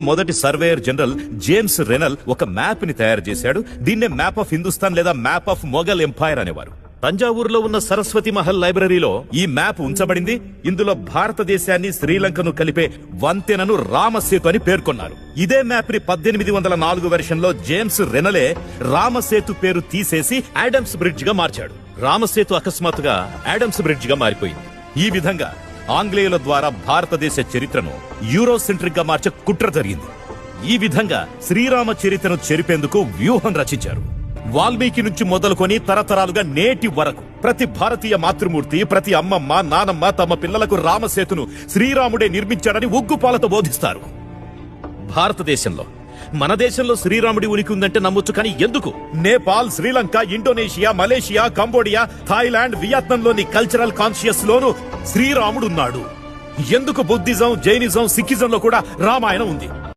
మొదటి surveyor general James renal ఒక map ని తయారు చేశాడు. దీన్నే మ్యాప్ ఆఫ్ హిందుస్థాన్ లేదా మ్యాప్ ఆఫ్ మొఘల్ ఎంపైర్ అనేవారు. తంజావూరులో ఉన్న సరస్వతి మహల్ లైబ్రరీలో ఈ మ్యాప్ ఉంచబడింది. ఇందులో భారతదేశాన్ని శ్రీలంకను కలిపే వంతెనను రామసేతు అని పేర్కొన్నారు. ఇదే మ్యాప్ ని 1804 వెర్షన్ లో జేమ్స్ రెనలే రామసేతు పేరు తీసేసి ఆడమ్స్ బ్రిడ్జ్ గా మార్చాడు. రామసేతు అకస్మాత్తుగా ఆడమ్స్ బ్రిడ్జ్ గా మారిపోయింది. ఈ విధంగా ఆంగ్లేయుల ద్వారా భారతదేశ చరిత్రను యూరోసెంట్రిక్ గా మార్చే కుట్ర జరిగింది. ఈ విధంగా శ్రీరామ చరిత్రను చెరిపేందుకు వ్యూహం రచించారు. వాల్మీకి నుంచి మొదలుకొని తరతరాలుగా నేటి వరకు ప్రతి భారతీయ మాతృమూర్తి, ప్రతి అమ్మమ్మ, నానమ్మ తమ పిల్లలకు రామసేతును శ్రీరాముడే నిర్మించాడని ఉగ్గుపాలతో బోధిస్తారు. భారతదేశంలో, మన దేశంలో శ్రీరాముడి ఉనికి ఉందంటే నమ్మొచ్చు. కానీ ఎందుకు Nepal, Sri Lanka, Indonesia, Malaysia, Cambodia, Thailand, వియత్నంలోని కల్చరల్ కాన్షియస్ లోను శ్రీరాముడు ఉన్నాడు? ఎందుకు బుద్ధిజం, జైనిజం, సిక్కిజంలో కూడా రామాయణం ఉంది?